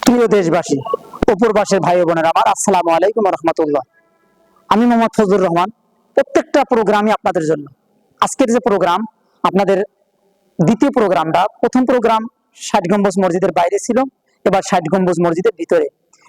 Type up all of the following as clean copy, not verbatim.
প্রিয় দেশবাসী, অপরবাসের ভাই বোনেরা আমার, আসসালামু আলাইকুম রহমতুল্লাহ। আমি মোহাম্মদ ফজলুর রহমান। প্রত্যেকটা প্রোগ্রামই আপনাদের জন্য। আজকের যে প্রোগ্রাম, আপনাদের দ্বিতীয় প্রোগ্রামটা, প্রথম প্রোগ্রাম ৬০ গম্বুজ মসজিদের বাইরে ছিল, এবার ৬০ গম্বুজ মসজিদের ভিতরে।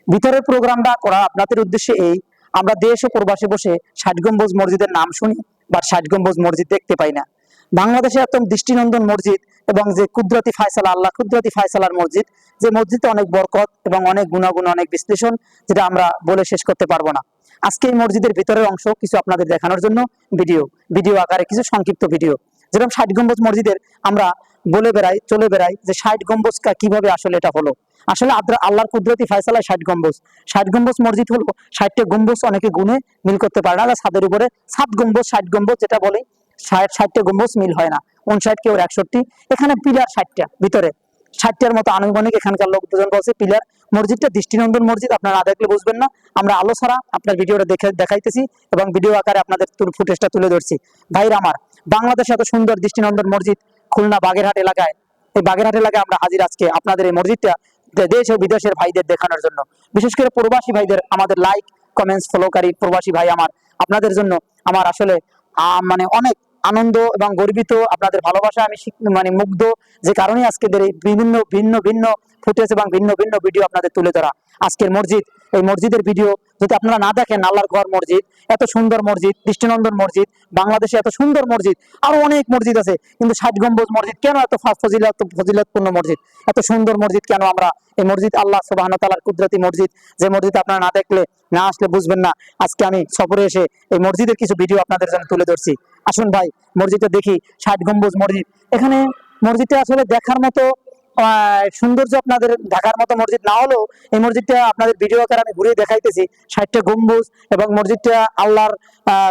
ভিতরের প্রোগ্রামটা করা আপনাদের উদ্দেশ্যে এই, আমরা দেশ ও প্রবাসে বসে ৬০ গম্বুজ মসজিদের নাম শুনি, বা ৬০ গম্বুজ মসজিদ দেখতে পাই না। বাংলাদেশে একদম দৃষ্টিনন্দন মসজিদ, এবং যে কুদরতি ফায়সালা, আল্লাহ কুদরতি ফায়সালার মসজিদ, যে মসজিদে অনেক বরকত এবং অনেক গুণাগুণ, অনেক বিশ্লেষণ, যেটা আমরা বলে শেষ করতে পারবো না। আজকে এই মসজিদের ভিতরের অংশ কিছু আপনাদের দেখানোর জন্য ভিডিও আকারে কিছু সংক্ষিপ্ত ভিডিও। যেরকম ৬০ গম্বুজ মসজিদের আমরা বলে বেড়াই, চলে বেড়াই যে ৬০ গম্বুজ কিভাবে আসলে এটা হলো। আসলে আল্লাহর কুদরতি ফায়সালায় ৬০ গম্বুজ। ৬০ গম্বুজ মসজিদ হলো ৬০টা গম্বুজ, অনেকে গুণে মিল করতে পারে না। ছাদের উপরে ৭ গম্বুজ, ৬০ গম্বুজ যেটা বলি, ৬০টা গম্বুজ মিল হয় না, ৫৯ কেউ ৬১। এখানে পিলার ৬০টা, ভিতরে ৬০টার মতো আনুমানিক এখানকার লোকজন বলছে পিলার। মসজিদটা দৃষ্টিনন্দন মসজিদ, আপনারা না দেখলে বুঝবেন না। আমরা আলো ছাড়া আপনার ভিডিওটা দেখাইতেছি এবং ভিডিও আকারে আপনাদের ফুটেজটা তুলে ধরছি। ভাইরা আমার, বাংলাদেশে এত সুন্দর দৃষ্টিনন্দন মসজিদ খুলনা বাগেরহাট এলাকায়, এই বাগেরহাট এলাকায় আমরা হাজির আজকে আপনাদের এই মসজিদটা দেশ ও বিদেশের ভাইদের দেখানোর জন্য। বিশেষ করে প্রবাসী ভাইদের, আমাদের লাইক কমেন্টস ফলোকারী প্রবাসী ভাই আমার, আপনাদের জন্য আমার আসলে মানে অনেক আনন্দ এবং গর্বিত। আপনাদের ভালোবাসা আমি মানে মুগ্ধ, যে কারণে আজকেদের এই বিভিন্ন ভিন্ন ভিন্ন ফুটেজ এবং ভিন্ন ভিন্ন ভিডিও আপনাদের তুলে ধরা। আজকের মসজিদ, এই মসজিদের ভিডিও যদি আপনারা না দেখেন, আল্লাহর ঘর মসজিদ, এত সুন্দর মসজিদ, দৃষ্টিনন্দন মসজিদ, বাংলাদেশে এত সুন্দর মসজিদ আরো অনেক মসজিদ আছে, কিন্তু ৬০ গম্বুজ মসজিদ কেন এত ফজিলতপূর্ণ মসজিদ, এত সুন্দর মসজিদ কেন? আমরা এই মসজিদ আল্লাহ সুবহানাহু ওয়া তাআলার কুদরতি মসজিদ, যে মসজিদ আপনারা না দেখলে, না আসলে বুঝবেন না। আজকে আমি সফরে এসে এই মসজিদের কিছু ভিডিও আপনাদের জন্য তুলে ধরছি। আসুন ভাই, মসজিদটা দেখি। ৬০ গম্বুজ মসজিদ, এখানে মসজিদটা আসলে দেখার মতো সৌন্দর্য, আপনাদের ঢাকার মতো মসজিদ না হলেও এই মসজিদটা আপনাদের ভিডিও আকারে আমি ঘুরে দেখাইতেছি। ৬০টা গম্বুজ, এবং মসজিদটা আল্লাহর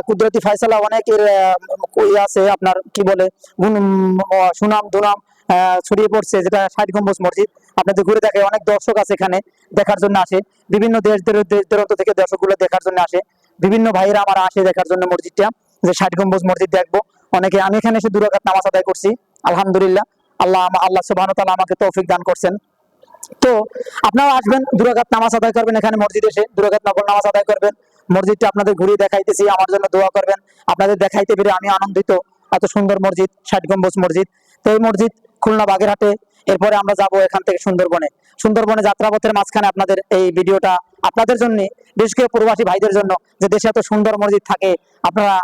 কুদরতি ফায়সালা, অনেকের আছে, আপনার কি বলে, সুনাম দুনাম ছড়িয়ে পড়ছে, যেটা ৬০ গম্বুজ মসজিদ। আপনাদের ঘুরে দেখে অনেক দর্শক আছে এখানে দেখার জন্য আসে, বিভিন্ন দেশ দূরান্ত থেকে দর্শকগুলো দেখার জন্য আসে। বিভিন্ন ভাইরা আমার আসে দেখার জন্য মসজিদটা, যে ৬০ গম্বুজ মসজিদ দেখবো। অনেকে, আমি এখানে এসে 2 রাকাত নামাজ আদায় করছি, আলহামদুলিল্লাহ। আল্লাহ সুবহানাহু ওয়া তাআলা আমাকে তৌফিক দান করছেন। তো আপনারা আসবেন, 2 রাকাত নামাজ আদায় করবেন, এখানে মসজিদে এসে 2 রাকাত নফল নামাজ আদায় করবেন। মসজিদটা আপনাদের ঘুরিয়ে দেখাইতেছি, আমার জন্য দোয়া করবেন। আপনাদের দেখাইতে পেরে আমি আনন্দিত। এত সুন্দর মসজিদ, ৬০ গম্বুজ মসজিদ। তো এই মসজিদ খুলনা বাগেরহাটে। এরপরে আমরা যাব এখান থেকে সুন্দরবনে যাত্রাপথের মাঝখানে আপনাদের এই ভিডিওটা আপনাদের জন্য, বিশেষ করে প্রবাসী ভাইদের জন্য, যে দেশে এত সুন্দর মসজিদ থাকে, আপনারা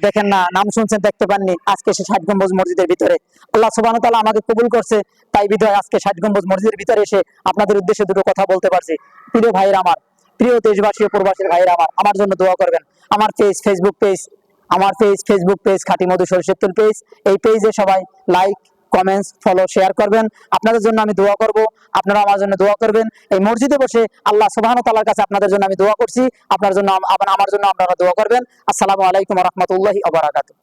দেখেন না, নাম শুনছেন, দেখতে পাননি। আজকে সে ৬০ গম্বুজ মসজিদের ভিতরে আল্লাহ সুবহানাহু ওয়া তাআলা আমাকে কবুল করছে, তাই বিধায় আজকে ৬০ গম্বুজ মসজিদের ভিতরে এসে আপনাদের উদ্দেশ্যে 2টো কথা বলতে পারছি। প্রিয় ভাইরা আমার, প্রিয় দেশবাসী ও প্রবাসী ভাইরা আমার জন্য দোয়া করবেন। আমার ফেসবুক পেজ খাঁটি মধু সরিষার তেল পেজ, এই পেজে সবাই লাইক কমেন্টস ফলো শেয়ার করবেন। আপনাদের জন্য আমি দোয়া করব, আপনারা আমার জন্য দোয়া করবেন। এই মসজিদে বসে আল্লাহ সুবহানাহু ওয়া তাআলার কাছে আপনাদের জন্য আমি দোয়া করছি, আপনার জন্য, আমার জন্য আপনারা দোয়া করবেন। আসসালামু আলাইকুম ওয়া রাহমাতুল্লাহি ওয়া বারাকাতুহু।